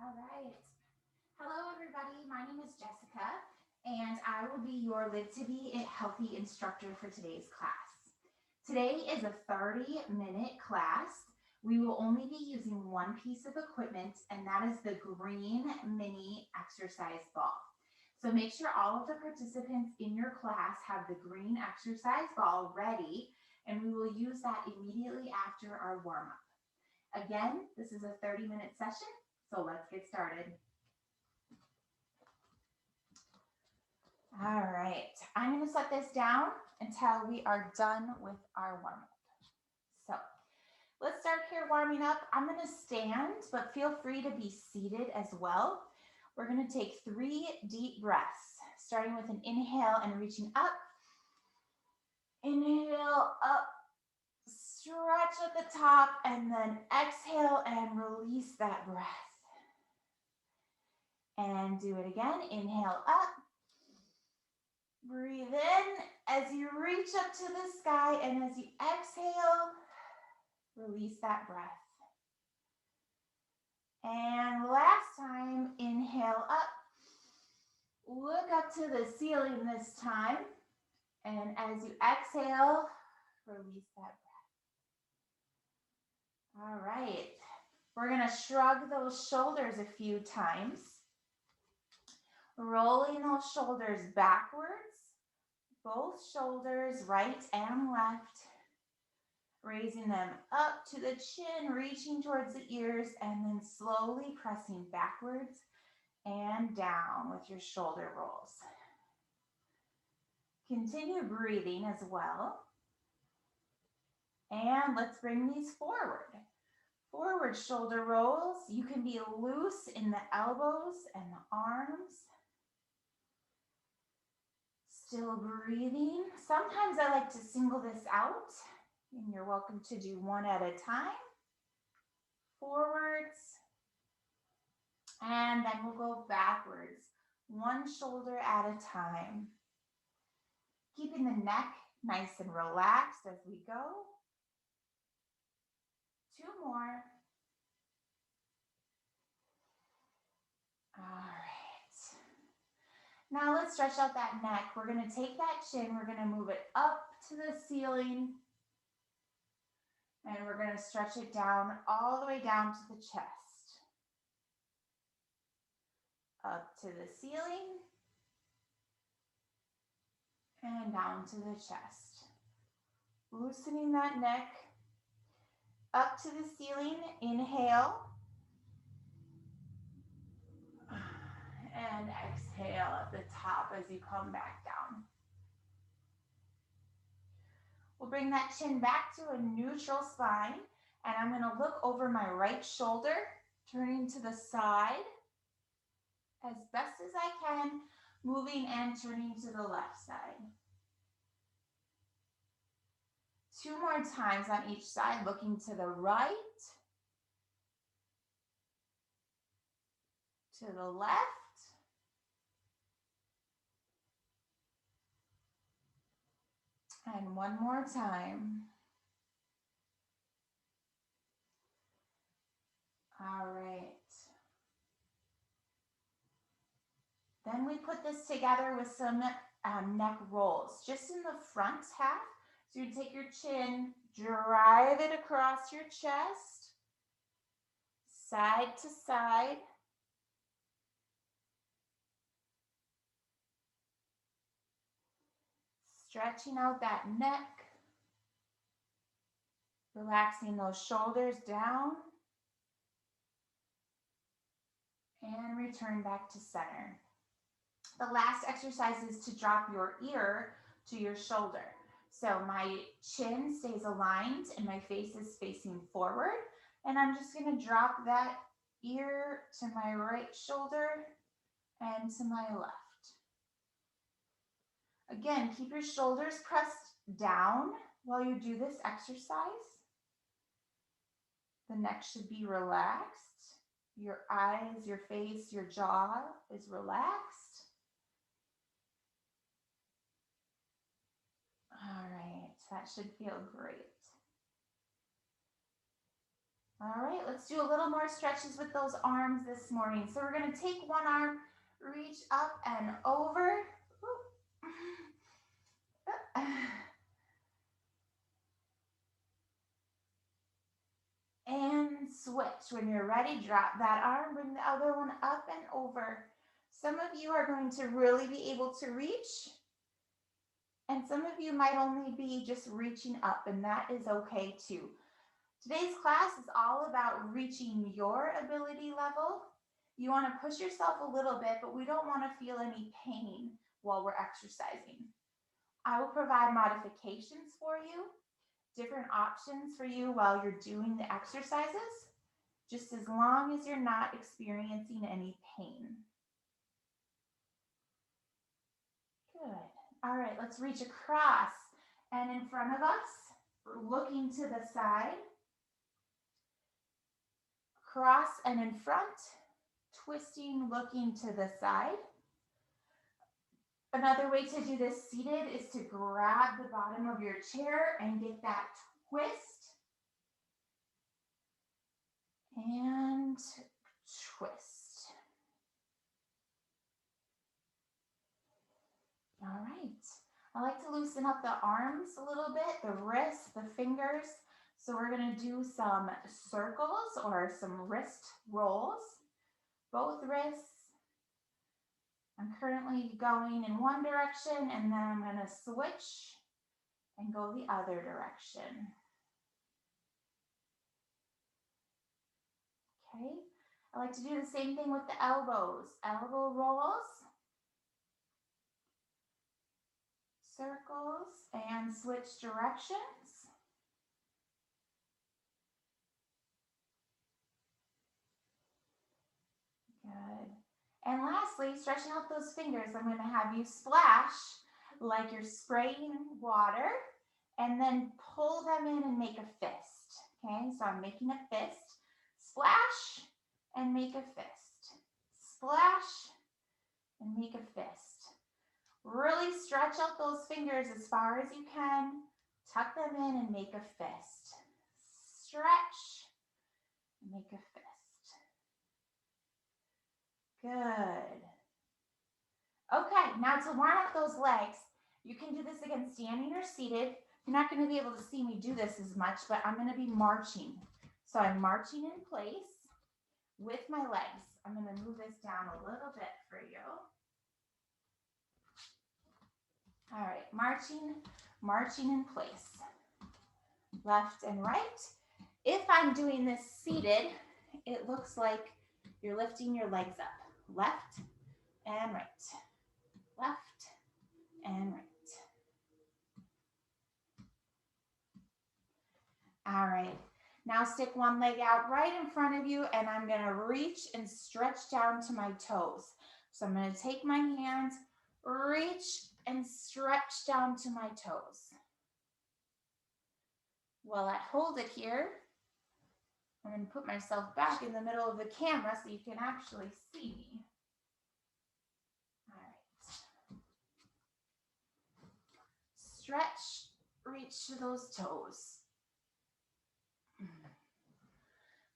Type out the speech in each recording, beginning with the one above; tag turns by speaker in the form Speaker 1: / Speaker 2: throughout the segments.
Speaker 1: All right. Hello, everybody. My name is Jessica, and I will be your Live to Be Healthy instructor for today's class. Today is a 30-minute class. We will only be using one piece of equipment, and that is the green mini exercise ball. So make sure all of the participants in your class have the green exercise ball ready, and we will use that immediately after our warm-up. Again, this is a 30-minute session, so let's get started. All right, I'm going to set this down until we are done with our warm-up. So let's start here warming up. I'm going to stand, but feel free to be seated as well. We're going to take 3 deep breaths, starting with an inhale and reaching up. Inhale up, stretch at the top, and then exhale and release that breath. And do it again. Inhale up. Breathe in as you reach up to the sky, and as you exhale, release that breath. And last time, inhale up. Look up to the ceiling this time. And as you exhale, release that breath. All right. We're going to shrug those shoulders a few times. Rolling those shoulders backwards. Both shoulders, right and left. Raising them up to the chin, reaching towards the ears, and then slowly pressing backwards and down with your shoulder rolls. Continue breathing as well. And let's bring these forward. Forward shoulder rolls. You can be loose in the elbows and the arms. Still breathing. Sometimes I like to single this out, and you're welcome to do one at a time. Forwards, and then we'll go backwards, one shoulder at a time. Keeping the neck nice and relaxed as we go. 2 more. All right. Now let's stretch out that neck. We're going to take that chin, we're going to move it up to the ceiling, and we're going to stretch it down all the way down to the chest. Up to the ceiling, and down to the chest. Loosening that neck. Up to the ceiling, inhale. And exhale at the top as you come back down. We'll bring that chin back to a neutral spine, and I'm going to look over my right shoulder, turning to the side as best as I can, moving and turning to the left side. 2 more times on each side, looking to the right, to the left, and one more time. All right. Then we put this together with some neck rolls, just in the front half. So you take your chin, drive it across your chest, side to side. Stretching out that neck, relaxing those shoulders down, and return back to center. The last exercise is to drop your ear to your shoulder. So my chin stays aligned and my face is facing forward, and I'm just going to drop that ear to my right shoulder and to my left. Again, keep your shoulders pressed down while you do this exercise. The neck should be relaxed. Your eyes, your face, your jaw is relaxed. All right, that should feel great. All right, let's do a little more stretches with those arms this morning. So we're going to take one arm, reach up and over. And switch. When you're ready, drop that arm, bring the other one up and over. Some of you are going to really be able to reach, and some of you might only be just reaching up, and that is okay too. Today's class is all about reaching your ability level. You want to push yourself a little bit, but we don't want to feel any pain while we're exercising. I will provide modifications for you, different options for you while you're doing the exercises, just as long as you're not experiencing any pain. Good. All right, let's reach across and in front of us, looking to the side. Cross and in front, twisting, looking to the side. Another way to do this seated is to grab the bottom of your chair and get that twist. And twist. All right. I like to loosen up the arms a little bit, the wrists, the fingers. So we're going to do some circles or some wrist rolls. Both wrists. I'm currently going in one direction, and then I'm going to switch and go the other direction. Okay. I like to do the same thing with the elbows. Elbow rolls, circles, and switch directions. Good. And lastly, stretching out those fingers, I'm going to have you splash like you're spraying water, and then pull them in and make a fist. Okay, so I'm making a fist. Splash and make a fist. Splash and make a fist. Really stretch out those fingers as far as you can. Tuck them in and make a fist. Stretch and make a fist. Good. Okay, now to warm up those legs, you can do this again standing or seated. You're not going to be able to see me do this as much, but I'm going to be marching. So I'm marching in place with my legs. I'm going to move this down a little bit for you. All right, marching in place. Left and right. If I'm doing this seated, it looks like you're lifting your legs up. Left and right. Left and right. All right. Now stick one leg out right in front of you, and I'm going to reach and stretch down to my toes. So I'm going to take my hands, reach and stretch down to my toes. While I hold it here, I'm going to put myself back in the middle of the camera so you can actually see me. All right. Stretch, reach to those toes. A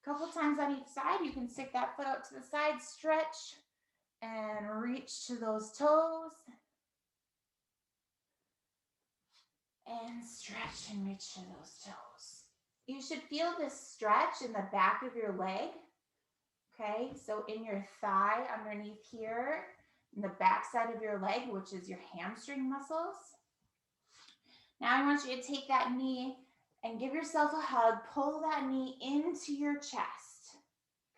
Speaker 1: couple times on each side, you can stick that foot out to the side, stretch, and reach to those toes. And stretch and reach to those toes. You should feel this stretch in the back of your leg. Okay, so in your thigh underneath here, in the back side of your leg, which is your hamstring muscles. Now I want you to take that knee and give yourself a hug. Pull that knee into your chest.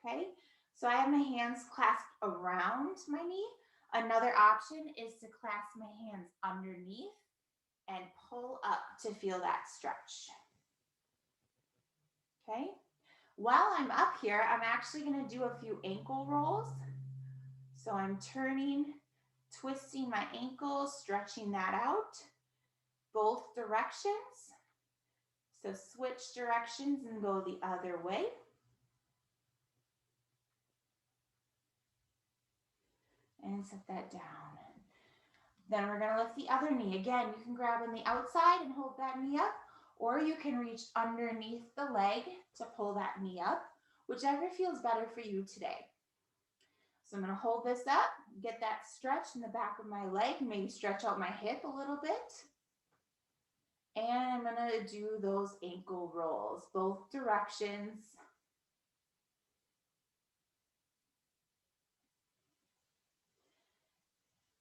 Speaker 1: Okay, so I have my hands clasped around my knee. Another option is to clasp my hands underneath and pull up to feel that stretch. Okay, while I'm up here, I'm actually going to do a few ankle rolls. So I'm turning, twisting my ankle, stretching that out, both directions. So switch directions and go the other way. And set that down. Then we're going to lift the other knee. Again, you can grab on the outside and hold that knee up, or you can reach underneath the leg to pull that knee up, whichever feels better for you today. So I'm going to hold this up, get that stretch in the back of my leg, maybe stretch out my hip a little bit. And I'm going to do those ankle rolls, both directions.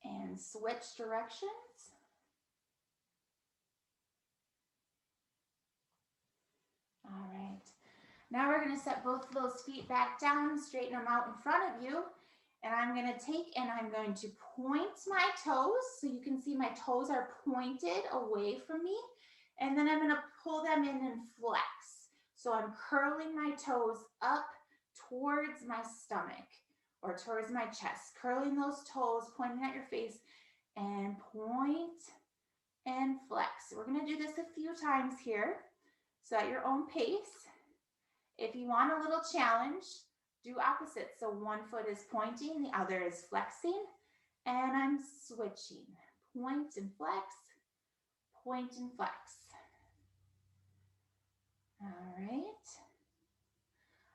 Speaker 1: And switch directions. All right. Now we're going to set both of those feet back down, straighten them out in front of you. And I'm going to take and I'm going to point my toes. So you can see my toes are pointed away from me. And then I'm going to pull them in and flex. So I'm curling my toes up towards my stomach or towards my chest. Curling those toes, pointing at your face, and point and flex. We're going to do this a few times here. So at your own pace. If you want a little challenge, do opposite. So one foot is pointing, the other is flexing, and I'm switching. Point and flex, point and flex. All right.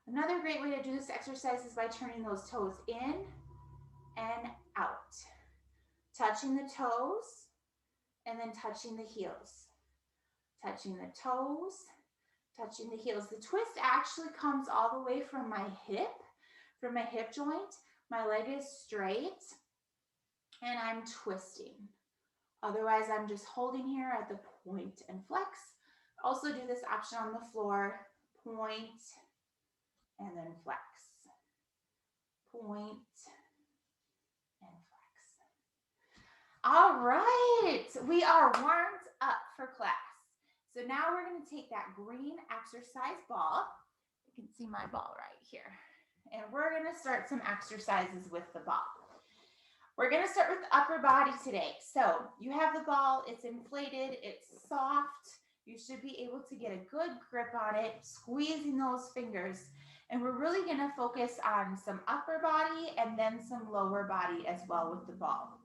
Speaker 1: Another great way to do this exercise is by turning those toes in and out. Touching the toes and then touching the heels. Touching the toes, touching the heels. The twist actually comes all the way from my hip joint. My leg is straight and I'm twisting. Otherwise, I'm just holding here at the point and flex. Also do this option on the floor, point and then flex. Point and flex. All right, we are warmed up for class. So now we're going to take that green exercise ball. You can see my ball right here. And we're going to start some exercises with the ball. We're going to start with the upper body today. So you have the ball, it's inflated, it's soft. You should be able to get a good grip on it, squeezing those fingers. And we're really going to focus on some upper body and then some lower body as well with the ball.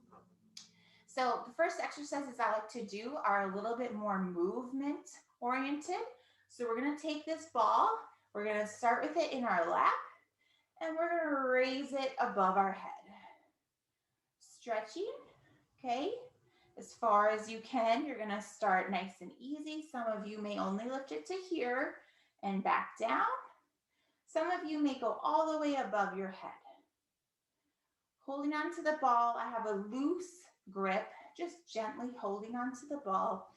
Speaker 1: So the first exercises I like to do are a little bit more movement oriented. So we're going to take this ball, we're going to start with it in our lap, and we're going to raise it above our head. Stretching, okay, as far as you can. You're going to start nice and easy. Some of you may only lift it to here and back down. Some of you may go all the way above your head. Holding on to the ball, I have a loose grip, just gently holding on to the ball,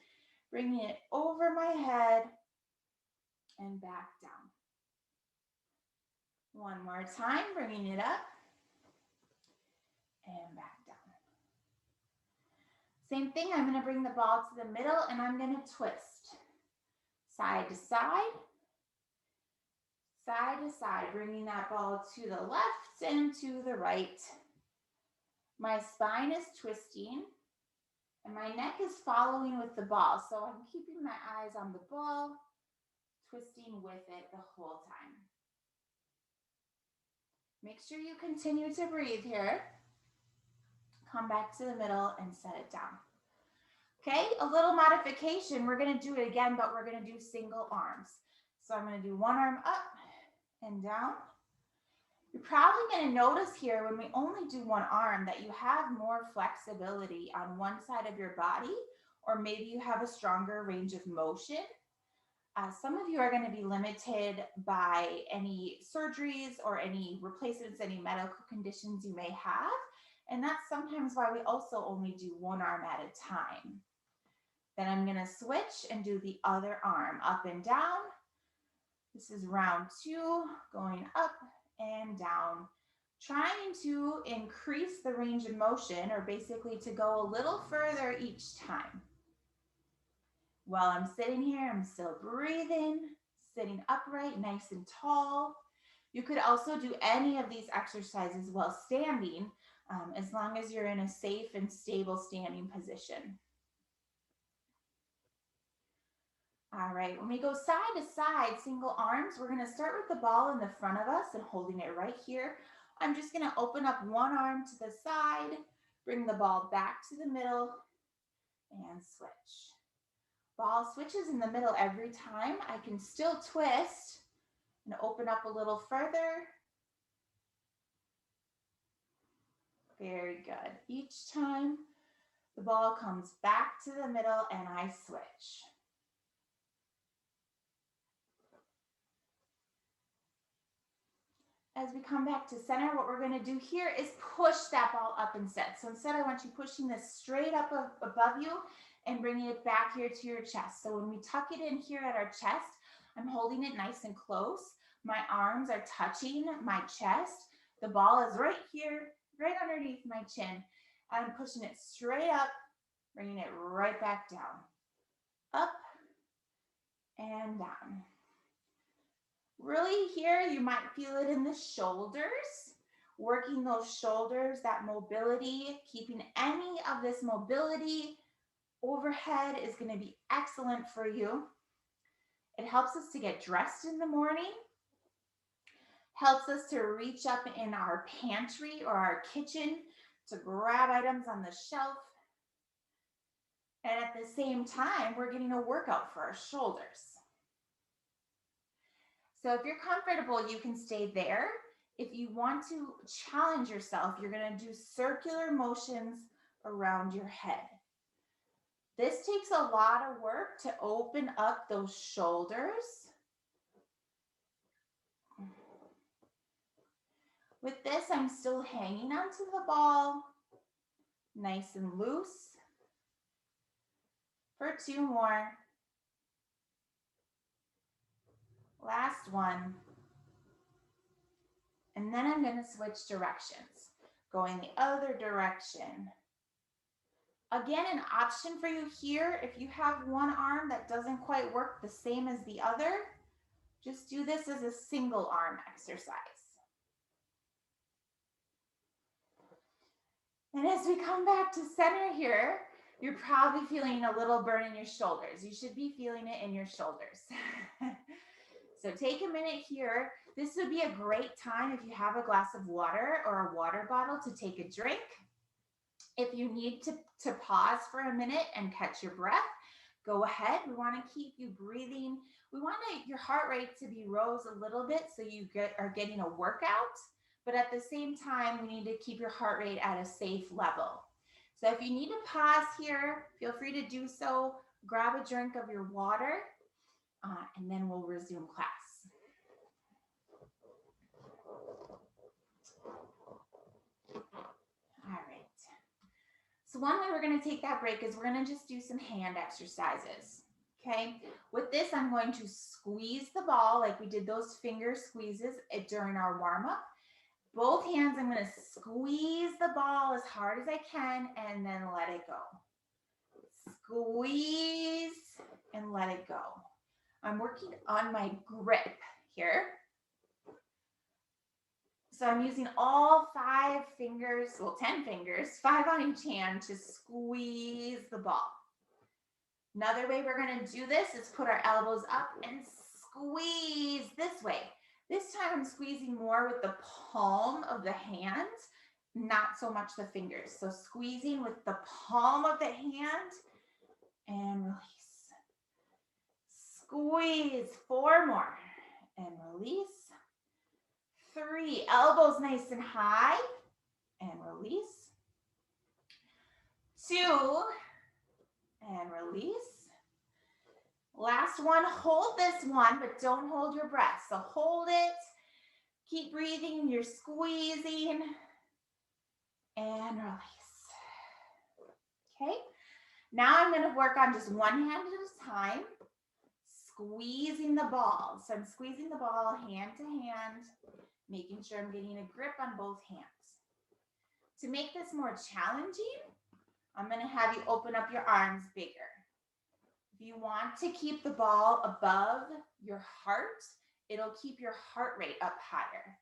Speaker 1: bringing it over my head and back down. One more time, bringing it up and back down. Same thing, I'm going to bring the ball to the middle and I'm going to twist. Side to side, bringing that ball to the left and to the right. My spine is twisting and my neck is following with the ball. So I'm keeping my eyes on the ball, twisting with it the whole time. Make sure you continue to breathe here. Come back to the middle and set it down. Okay, a little modification. We're going to do it again, but we're going to do single arms. So I'm going to do one arm up and down. You're probably going to notice here when we only do one arm that you have more flexibility on one side of your body, or maybe you have a stronger range of motion. Some of you are going to be limited by any surgeries or any replacements, any medical conditions you may have. And that's sometimes why we also only do one arm at a time. Then I'm going to switch and do the other arm up and down. This is round 2, going up and down, trying to increase the range of motion, or basically to go a little further each time. While I'm sitting here, I'm still breathing, sitting upright, nice and tall. You could also do any of these exercises while standing, as long as you're in a safe and stable standing position. All right, when we go side to side, single arms, we're going to start with the ball in the front of us and holding it right here. I'm just going to open up one arm to the side, bring the ball back to the middle, and switch. Ball switches in the middle every time. I can still twist and open up a little further. Very good. Each time the ball comes back to the middle and I switch. As we come back to center, what we're going to do here is push that ball up instead. So instead, I want you pushing this straight up above you and bringing it back here to your chest. So when we tuck it in here at our chest, I'm holding it nice and close. My arms are touching my chest. The ball is right here, right underneath my chin. I'm pushing it straight up, bringing it right back down. Up and down. Really here, you might feel it in the shoulders, working those shoulders, that mobility, keeping any of this mobility overhead is going to be excellent for you. It helps us to get dressed in the morning, helps us to reach up in our pantry or our kitchen to grab items on the shelf. And at the same time, we're getting a workout for our shoulders. So if you're comfortable, you can stay there. If you want to challenge yourself, you're going to do circular motions around your head. This takes a lot of work to open up those shoulders. With this, I'm still hanging onto the ball, nice and loose. For 2 more. Last one. And then I'm going to switch directions, going the other direction. Again, an option for you here, if you have one arm that doesn't quite work the same as the other, just do this as a single arm exercise. And as we come back to center here, you're probably feeling a little burn in your shoulders. You should be feeling it in your shoulders. So take a minute here. This would be a great time if you have a glass of water or a water bottle to take a drink. If you need to pause for a minute and catch your breath, go ahead. We want to keep you breathing. We want your heart rate to be rose a little bit so you are getting a workout. But at the same time, we need to keep your heart rate at a safe level. So if you need to pause here, feel free to do so. Grab a drink of your water, and then we'll resume class. All right. So one way we're going to take that break is we're going to just do some hand exercises. Okay. With this, I'm going to squeeze the ball like we did those finger squeezes during our warm-up. Both hands, I'm going to squeeze the ball as hard as I can and then let it go. Squeeze and let it go. I'm working on my grip here. So I'm using all 5 fingers, well, 10 fingers, 5 on each hand to squeeze the ball. Another way we're going to do this is put our elbows up and squeeze this way. This time I'm squeezing more with the palm of the hand, not so much the fingers. So squeezing with the palm of the hand and release. Squeeze. 4 more and release. 3, elbows nice and high and release. 2 and release. Last one, hold this one, but don't hold your breath. So hold it, keep breathing, you're squeezing, and release. Okay, now I'm gonna work on just one hand at a time, squeezing the ball. So I'm squeezing the ball hand to hand, making sure I'm getting a grip on both hands. To make this more challenging, I'm gonna have you open up your arms bigger. If you want to keep the ball above your heart, it'll keep your heart rate up higher.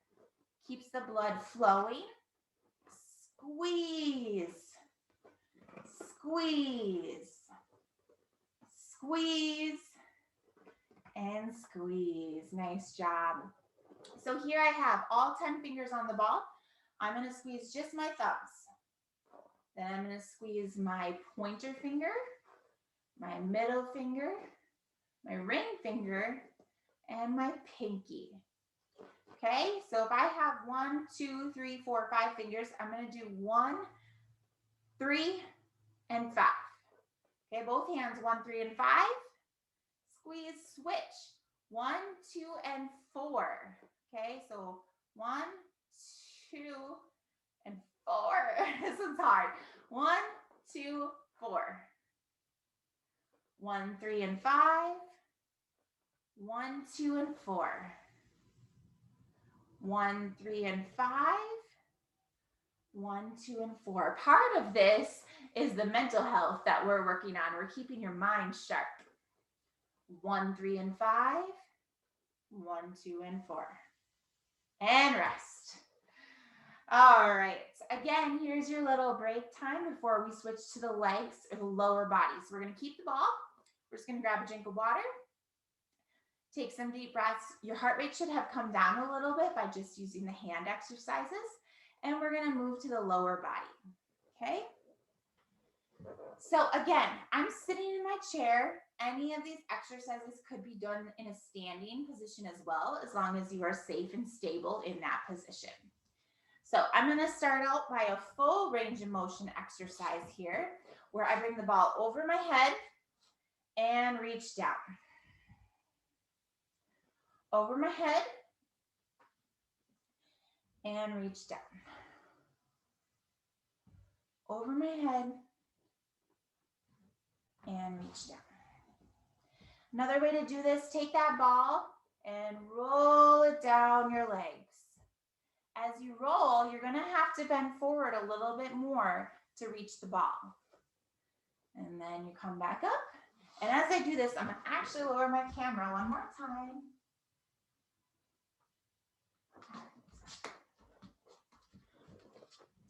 Speaker 1: Keeps the blood flowing. Squeeze, squeeze, squeeze, and squeeze. Nice job. So here I have all 10 fingers on the ball. I'm going to squeeze just my thumbs. Then I'm going to squeeze my pointer finger, my middle finger, my ring finger, and my pinky. Okay, so if I have 1, 2, 3, 4, 5 fingers, I'm going to do 1, 3, and 5. Okay, both hands, 1, 3, and 5. Squeeze, switch. 1, 2, and 4. Okay, so 1, 2, and 4. This one's hard. 1, 2, 4. 1, 3, and 5. 1, 2, and 4. 1, 3, and 5. 1, 2, and 4. Part of this is the mental health that we're working on. We're keeping your mind sharp. 1, 3, and 5. 1, 2, and 4. And rest. All right. Again, here's your little break time before we switch to the legs or the lower body. So we're going to keep the ball. We're just going to grab a drink of water. Take some deep breaths. Your heart rate should have come down a little bit by just using the hand exercises. And we're going to move to the lower body. Okay? So again, I'm sitting in my chair. Any of these exercises could be done in a standing position as well, as long as you are safe and stable in that position. So I'm going to start out by a full range of motion exercise here, where I bring the ball over my head and reach down. Over my head and reach down. Over my head and reach down. Another way to do this, take that ball and roll it down your legs. As you roll, you're going to have to bend forward a little bit more to reach the ball. And then you come back up. And as I do this, I'm going to actually lower my camera one more time.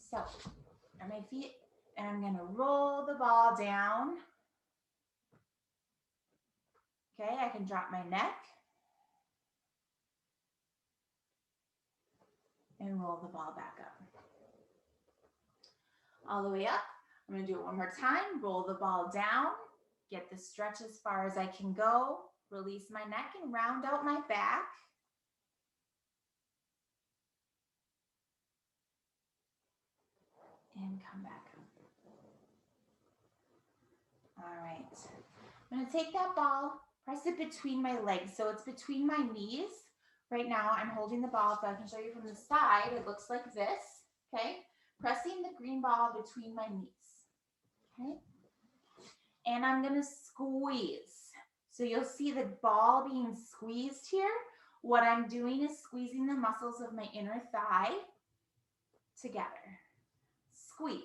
Speaker 1: So, on my feet, and I'm going to roll the ball down. Okay, I can drop my neck and roll the ball back up. All the way up. I'm going to do it one more time. Roll the ball down. Get the stretch as far as I can go. Release my neck and round out my back. And come back up. All right. I'm going to take that ball, press it between my legs. So it's between my knees. Right now, I'm holding the ball, so I can show you from the side. It looks like this, okay? Pressing the green ball between my knees, okay? And I'm going to squeeze. So you'll see the ball being squeezed here. What I'm doing is squeezing the muscles of my inner thigh together. Squeeze.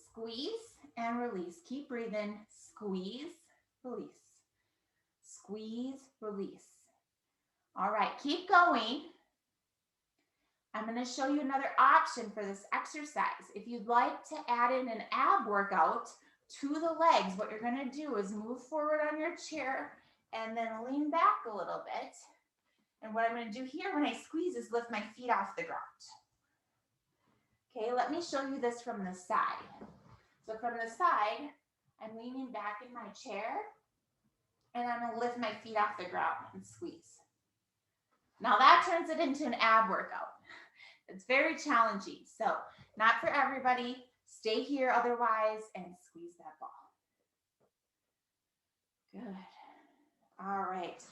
Speaker 1: Squeeze and release. Keep breathing. Squeeze, release. Squeeze, release. All right, keep going. I'm going to show you another option for this exercise. If you'd like to add in an ab workout to the legs, what you're going to do is move forward on your chair and then lean back a little bit. And what I'm going to do here when I squeeze is lift my feet off the ground. Okay, let me show you this from the side. So from the side, I'm leaning back in my chair and I'm going to lift my feet off the ground and squeeze. Now that turns it into an ab workout. It's very challenging. So not for everybody. Stay here otherwise and squeeze that ball. Good. All right.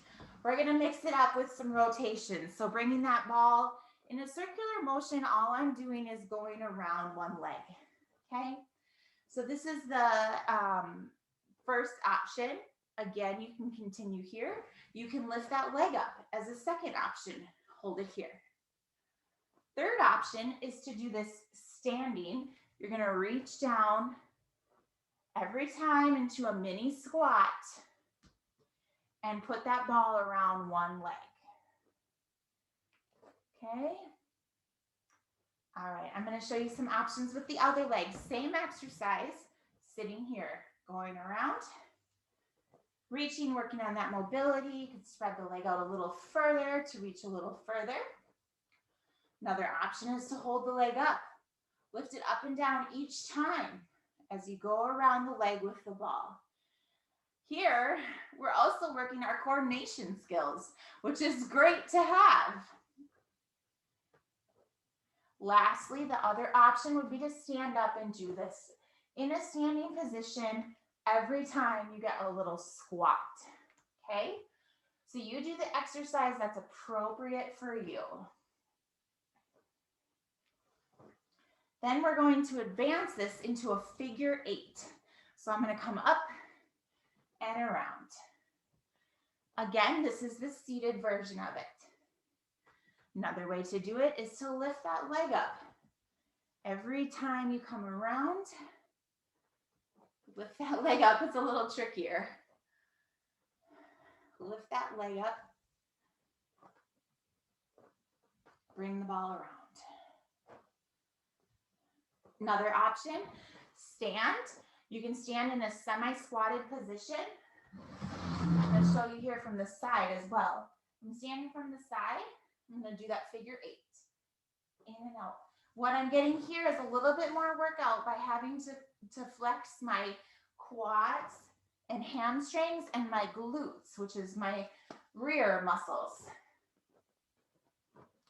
Speaker 1: We're going to mix it up with some rotations. So bringing that ball in a circular motion, all I'm doing is going around one leg. Okay. So this is the first option. Again, you can continue here. You can lift that leg up as a second option. Hold it here. Third option is to do this standing. You're going to reach down every time into a mini squat and put that ball around one leg. Okay. All right, I'm going to show you some options with the other leg. Same exercise, sitting here, going around, reaching, working on that mobility. You can spread the leg out a little further to reach a little further. Another option is to hold the leg up. Lift it up and down each time as you go around the leg with the ball. Here, we're also working our coordination skills, which is great to have. Lastly, the other option would be to stand up and do this in a standing position every time you get a little squat, okay? So you do the exercise that's appropriate for you. Then we're going to advance this into a figure 8. So I'm going to come up and around. Again, this is the seated version of it. Another way to do it is to lift that leg up. Every time you come around, lift that leg up. It's a little trickier. Lift that leg up. Bring the ball around. Another option, stand. You can stand in a semi-squatted position. I'm going to show you here from the side as well. I'm standing from the side. I'm going to do that figure 8. In and out. What I'm getting here is a little bit more workout by having to flex my quads and hamstrings and my glutes, which is my rear muscles.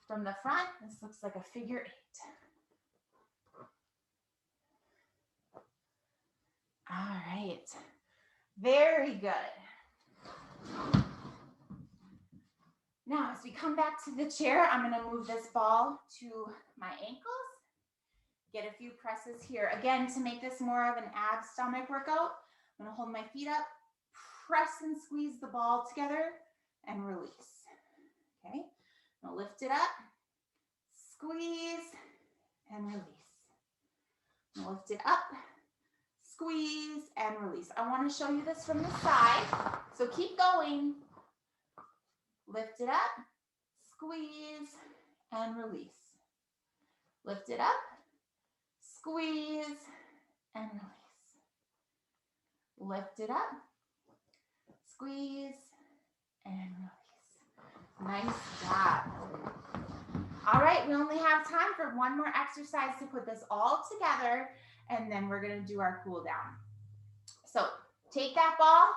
Speaker 1: From the front, this looks like a figure 8. All right, very good. Now, as we come back to the chair, I'm going to move this ball to my ankles. Get a few presses here. Again, to make this more of an ab stomach workout, I'm going to hold my feet up, press and squeeze the ball together, and release. Okay, now lift it up, squeeze, and release. Now lift it up, squeeze, and release. I want to show you this from the side, so keep going. Lift it up, squeeze, and release. Lift it up, squeeze, and release. Lift it up, squeeze, and release. Nice job. All right, we only have time for one more exercise to put this all together, and then we're going to do our cool down. So take that ball,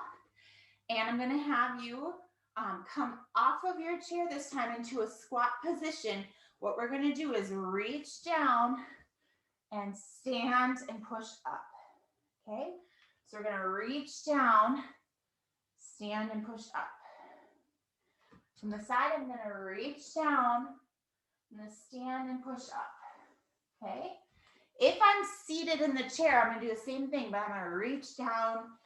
Speaker 1: and I'm going to have you come off of your chair this time into a squat position. What we're going to do is reach down and stand and push up. Okay, so we're going to reach down, stand and push up. From the side, I'm going to reach down, I'm going to stand and push up. Okay, if I'm seated in the chair, I'm going to do the same thing, but I'm going to reach down,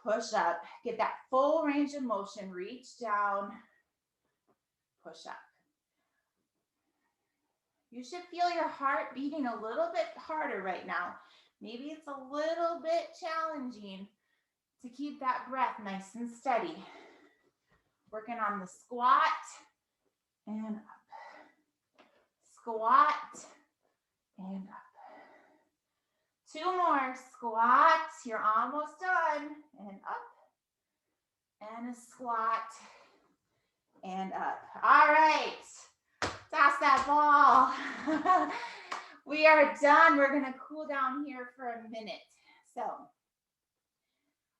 Speaker 1: push up, get that full range of motion, reach down, push up. You should feel your heart beating a little bit harder right now. Maybe it's a little bit challenging to keep that breath nice and steady. Working on the squat and up. Squat and up. 2 more squats. You're almost done. And up. And a squat. And up. All right. Toss that ball. We are done. We're going to cool down here for a minute. So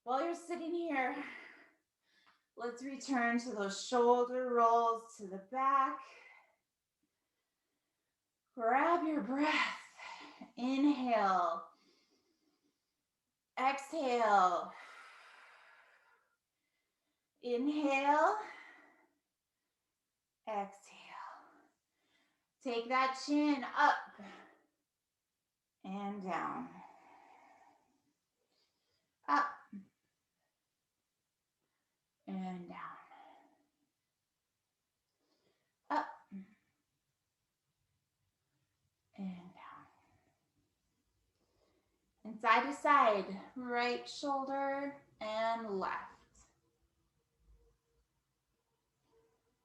Speaker 1: while you're sitting here, let's return to those shoulder rolls to the back. Grab your breath. Inhale. Exhale. Inhale. Exhale. Take that chin up and down. Up and down. Up and down. And side to side, right shoulder and left.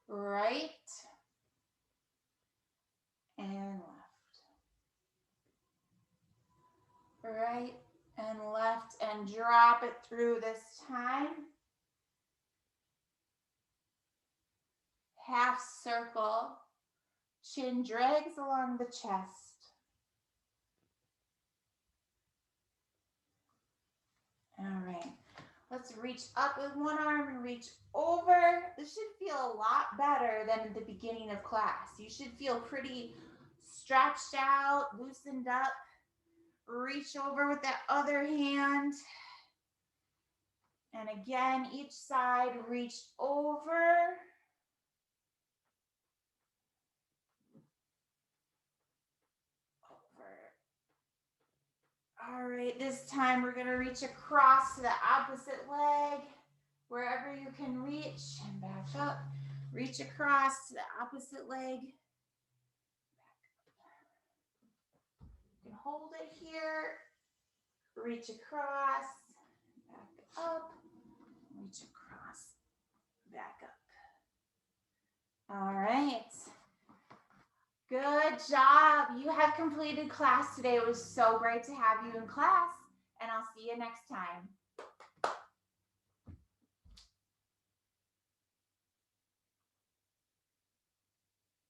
Speaker 1: Right and left. Right and left, and drop it through this time. Half circle, chin drags along the chest. All right. Let's reach up with one arm and reach over. This should feel a lot better than at the beginning of class. You should feel pretty stretched out, loosened up. Reach over with that other hand. And again, each side, reach over. All right, this time we're going to reach across to the opposite leg, wherever you can reach, and back up. Reach across to the opposite leg. You can hold it here. Reach across, back up. Reach across, back up. All right. Good job. You have completed class today. It was so great to have you in class, and I'll see you next time.